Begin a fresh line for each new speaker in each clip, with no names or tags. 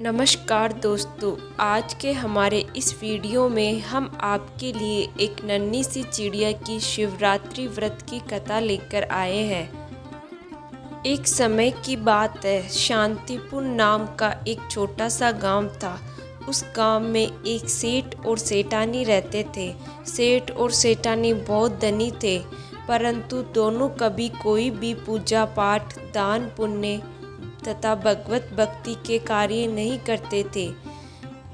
नमस्कार दोस्तों, आज के हमारे इस वीडियो में हम आपके लिए एक नन्ही सी चिड़िया की शिवरात्रि व्रत की कथा लेकर आए हैं। एक समय की बात है, शांतिपुर नाम का एक छोटा सा गांव था। उस गांव में एक सेठ और सेठानी रहते थे। सेठ और सेठानी बहुत धनी थे, परंतु दोनों कभी कोई भी पूजा पाठ, दान पुण्य तथा भगवत भक्ति के कार्य नहीं करते थे।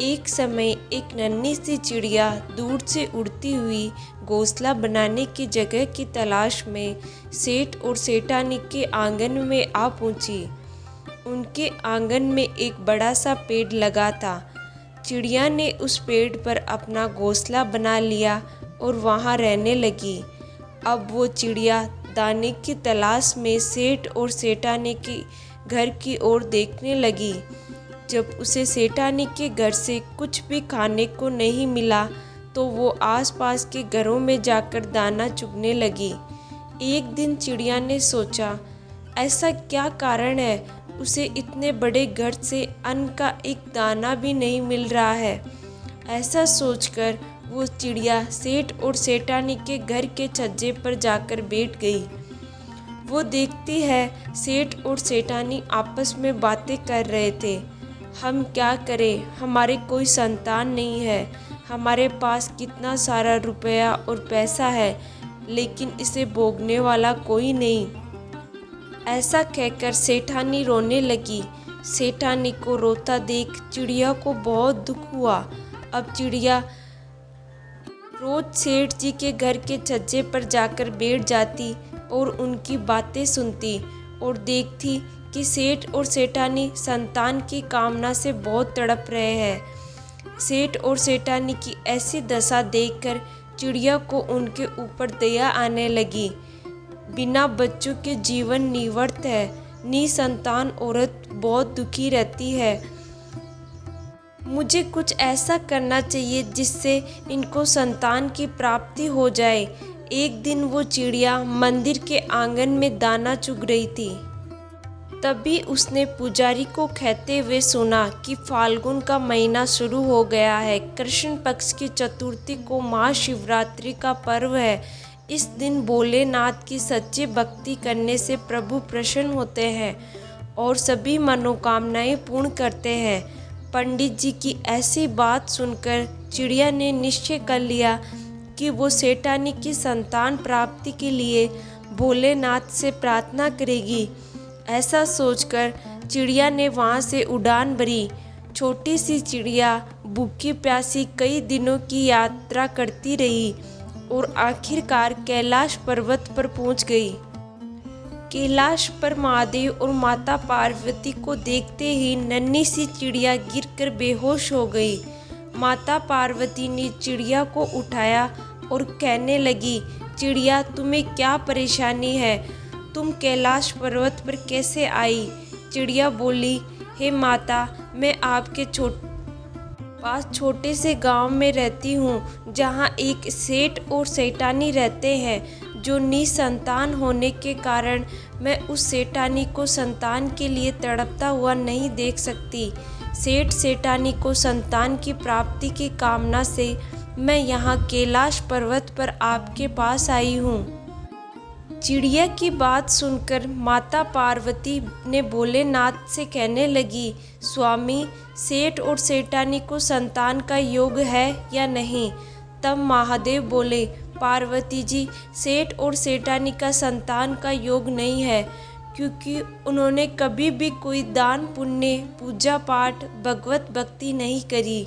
एक समय एक नन्ही सी चिड़िया दूर से उड़ती हुई घोंसला बनाने की जगह की तलाश में सेठ और सेठानी के आंगन में आ पहुंची। उनके आंगन में एक बड़ा सा पेड़ लगा था। चिड़िया ने उस पेड़ पर अपना घोंसला बना लिया और वहां रहने लगी। अब वो चिड़िया दाने की तलाश में सेठ और सेठानी की घर की ओर देखने लगी। जब उसे सेठानी के घर से कुछ भी खाने को नहीं मिला तो वो आसपास के घरों में जाकर दाना चुगने लगी। एक दिन चिड़िया ने सोचा, ऐसा क्या कारण है, उसे इतने बड़े घर से अन्न का एक दाना भी नहीं मिल रहा है। ऐसा सोचकर वो चिड़िया सेठ और सेठानी के घर के छज्जे पर जाकर बैठ गई। वो देखती है सेठ और सेठानी आपस में बातें कर रहे थे। हम क्या करें, हमारे कोई संतान नहीं है। हमारे पास कितना सारा रुपया और पैसा है, लेकिन इसे भोगने वाला कोई नहीं। ऐसा कहकर सेठानी रोने लगी। सेठानी को रोता देख चिड़िया को बहुत दुख हुआ। अब चिड़िया रोज सेठ जी के घर के छज्जे पर जाकर बैठ जाती और उनकी बातें सुनती और देखती कि सेठ और सेठानी संतान की कामना से बहुत तड़प रहे हैं। सेठ और सेठानी की ऐसी दशा देखकर चिड़िया को उनके ऊपर दया आने लगी। बिना बच्चों के जीवन निवर्त है, निसंतान औरत बहुत दुखी रहती है। मुझे कुछ ऐसा करना चाहिए जिससे इनको संतान की प्राप्ति हो जाए। एक दिन वो चिड़िया मंदिर के आंगन में दाना चुग रही थी। तभी उसने पुजारी को कहते हुए सुना कि फाल्गुन का महीना शुरू हो गया है। कृष्ण पक्ष की चतुर्थी को महाशिवरात्रि का पर्व है। इस दिन भोलेनाथ की सच्ची भक्ति करने से प्रभु प्रसन्न होते हैं और सभी मनोकामनाएं पूर्ण करते हैं। पंडित जी की ऐसी बात सुनकर चिड़िया ने निश्चय कर लिया कि वो सेठानी की संतान प्राप्ति के लिए भोलेनाथ से प्रार्थना करेगी। ऐसा सोचकर चिड़िया ने वहाँ से उड़ान भरी। छोटी सी चिड़िया भूखी प्यासी कई दिनों की यात्रा करती रही और आखिरकार कैलाश पर्वत पर पहुँच गई। कैलाश पर महादेव और माता पार्वती को देखते ही नन्ही सी चिड़िया गिरकर बेहोश हो गई। माता पार्वती ने चिड़िया को उठाया और कहने लगी, चिड़िया तुम्हें क्या परेशानी है, तुम कैलाश पर्वत पर कैसे आई? चिड़िया बोली, हे माता, मैं आपके पास छोटे से गांव में रहती हूँ, जहाँ एक सेठ और सेठानी रहते हैं। जो निसंतान होने के कारण मैं उस सेठानी को संतान के लिए तड़पता हुआ नहीं देख सकती। सेठ सेठानी को संतान की प्राप्ति की कामना से मैं यहाँ कैलाश पर्वत पर आपके पास आई हूँ। चिड़िया की बात सुनकर माता पार्वती ने भोलेनाथ से कहने लगी, स्वामी, सेठ और सेठानी को संतान का योग है या नहीं? तब महादेव बोले, पार्वती जी, सेठ और सेठानी का संतान का योग नहीं है, क्योंकि उन्होंने कभी भी कोई दान पुण्य, पूजा पाठ, भगवत भक्ति नहीं करी,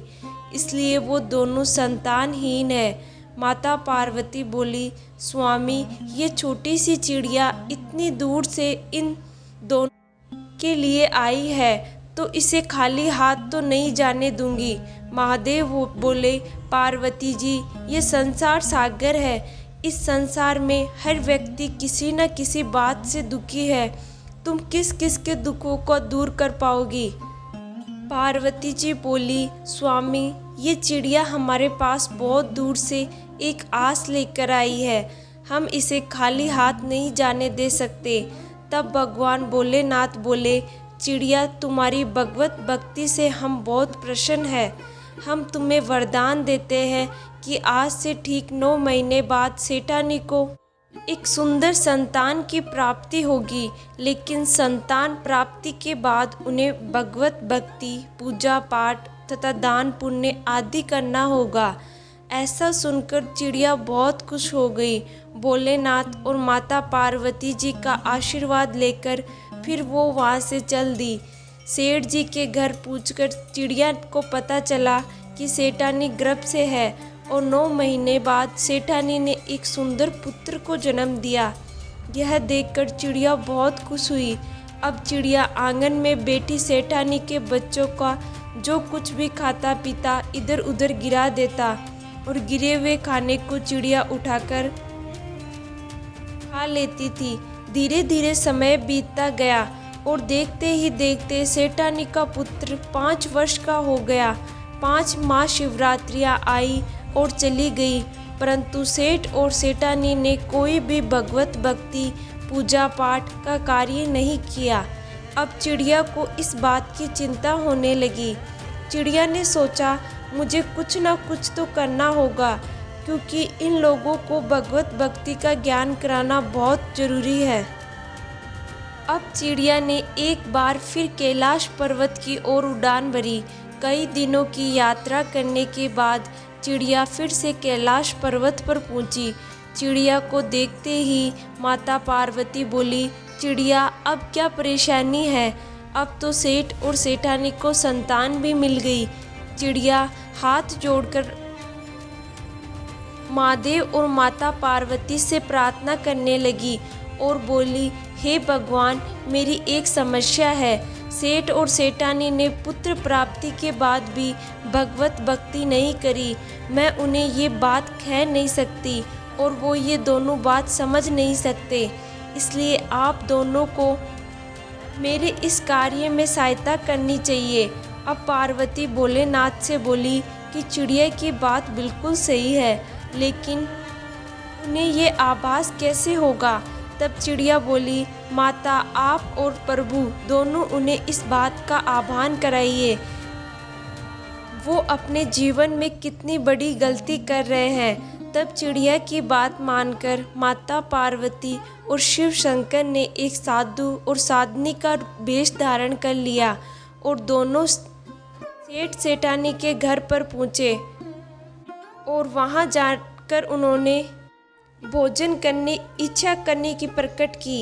इसलिए वो दोनों संतानहीन है। माता पार्वती बोली, स्वामी, ये छोटी सी चिड़िया इतनी दूर से इन दोनों के लिए आई है, तो इसे खाली हाथ तो नहीं जाने दूंगी। महादेव बोले, पार्वती जी, ये संसार सागर है। इस संसार में हर व्यक्ति किसी न किसी बात से दुखी है। तुम किस किस के दुखों को दूर कर पाओगी? पार्वती जी बोली, स्वामी, ये चिड़िया हमारे पास बहुत दूर से एक आस लेकर आई है, हम इसे खाली हाथ नहीं जाने दे सकते। तब भगवान भोलेनाथ बोले, चिड़िया, तुम्हारी भगवत भक्ति से हम बहुत प्रसन्न हैं। हम तुम्हें वरदान देते हैं कि आज से ठीक 9 महीने बाद सेठानी को एक सुंदर संतान की प्राप्ति होगी, लेकिन संतान प्राप्ति के बाद उन्हें भगवत भक्ति, पूजा पाठ तथा दान पुण्य आदि करना होगा। ऐसा सुनकर चिड़िया बहुत खुश हो गई। भोलेनाथ और माता पार्वती जी का आशीर्वाद लेकर फिर वो वहाँ से चल दी। सेठ जी के घर पूछकर चिड़िया को पता चला कि सेठानी गर्भ से है और 9 महीने बाद सेठानी ने एक सुंदर पुत्र को जन्म दिया। यह देखकर चिड़िया बहुत खुश हुई। अब चिड़िया आंगन में बैठी सेठानी के बच्चों का जो कुछ भी खाता पीता इधर उधर गिरा देता और गिरे हुए खाने को चिड़िया उठाकर खा लेती थी। धीरे धीरे समय बीतता गया और देखते ही देखते सेठानी का पुत्र 5 वर्ष का हो गया। 5 महाशिवरात्रियाँ आई और चली गई, परंतु सेठ और सेठानी ने कोई भी भगवत भक्ति, पूजा पाठ का कार्य नहीं किया। अब चिड़िया को इस बात की चिंता होने लगी। चिड़िया ने सोचा, मुझे कुछ ना कुछ तो करना होगा, क्योंकि इन लोगों को भगवत भक्ति का ज्ञान कराना बहुत ज़रूरी है। अब चिड़िया ने एक बार फिर कैलाश पर्वत की ओर उड़ान भरी। कई दिनों की यात्रा करने के बाद चिड़िया फिर से कैलाश पर्वत पर पहुंची। चिड़िया को देखते ही माता पार्वती बोली, चिड़िया अब क्या परेशानी है? अब तो सेठ और सेठानी को संतान भी मिल गई। चिड़िया हाथ जोड़कर महादेव और माता पार्वती से प्रार्थना करने लगी और बोली, हे भगवान, मेरी एक समस्या है। सेठ और सेठानी ने पुत्र प्राप्ति के बाद भी भगवत भक्ति नहीं करी। मैं उन्हें ये बात कह नहीं सकती और वो ये दोनों बात समझ नहीं सकते, इसलिए आप दोनों को मेरे इस कार्य में सहायता करनी चाहिए। अब पार्वती भोलेनाथ से बोली कि चिड़िया की बात बिल्कुल सही है, लेकिन उन्हें ये आभास कैसे होगा? तब चिड़िया बोली, माता, आप और प्रभु दोनों उन्हें इस बात का आभान कराइए। वो अपने जीवन में कितनी बड़ी गलती कर रहे हैं। तब चिड़िया की बात मानकर माता पार्वती और शिव शंकर ने एक साधु और साधनी का वेश धारण कर लिया और दोनों सेठ सेठानी के घर पर पहुँचे और वहाँ जाकर उन्होंने भोजन करने इच्छा करने की प्रकट की।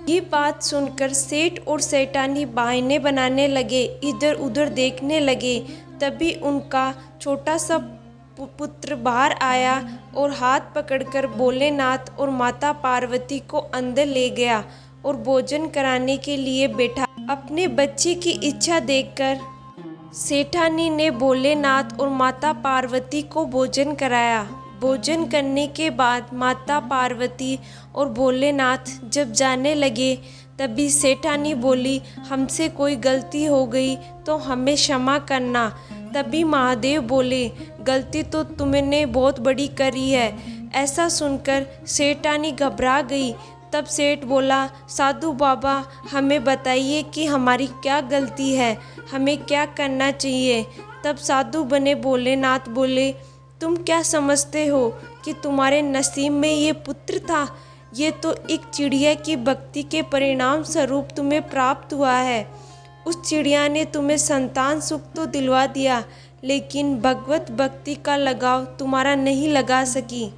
ये बात सुनकर सेठ और सेठानी बहाने बनाने लगे, इधर उधर देखने लगे। तभी उनका छोटा सा पुत्र बाहर आया और हाथ पकड़कर भोलेनाथ और माता पार्वती को अंदर ले गया और भोजन कराने के लिए बैठा। अपने बच्चे की इच्छा देखकर सेठानी ने भोलेनाथ और माता पार्वती को भोजन कराया। भोजन करने के बाद माता पार्वती और भोलेनाथ जब जाने लगे, तभी सेठानी बोली, हमसे कोई गलती हो गई तो हमें क्षमा करना। तभी महादेव बोले, गलती तो तुमने बहुत बड़ी करी है। ऐसा सुनकर सेठानी घबरा गई। तब सेठ बोला, साधु बाबा, हमें बताइए कि हमारी क्या गलती है, हमें क्या करना चाहिए। तब साधु बने भोलेनाथ बोले, तुम क्या समझते हो कि तुम्हारे नसीब में ये पुत्र था? ये तो एक चिड़िया की भक्ति के परिणाम स्वरूप तुम्हें प्राप्त हुआ है। उस चिड़िया ने तुम्हें संतान सुख तो दिलवा दिया, लेकिन भगवत भक्ति का लगाव तुम्हारा नहीं लगा सकी।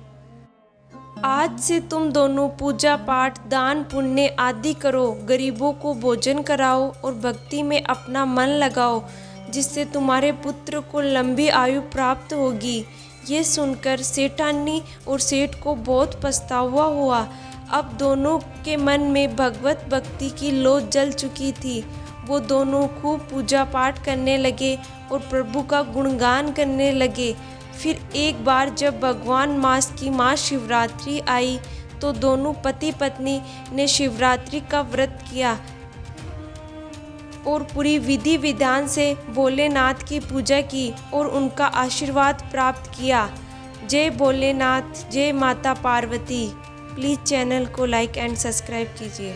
आज से तुम दोनों पूजा पाठ, दान पुण्य आदि करो, गरीबों को भोजन कराओ और भक्ति में अपना मन लगाओ, जिससे तुम्हारे पुत्र को लंबी आयु प्राप्त होगी। ये सुनकर सेठानी और सेठ को बहुत पछतावा हुआ। अब दोनों के मन में भगवत भक्ति की लौ जल चुकी थी। वो दोनों खूब पूजा पाठ करने लगे और प्रभु का गुणगान करने लगे। फिर एक बार जब भगवान मास की महाशिवरात्रि आई, तो दोनों पति पत्नी ने शिवरात्रि का व्रत किया और पूरी विधि विधान से भोलेनाथ की पूजा की और उनका आशीर्वाद प्राप्त किया। जय भोलेनाथ, जय माता पार्वती। प्लीज़ चैनल को लाइक एंड सब्सक्राइब कीजिए।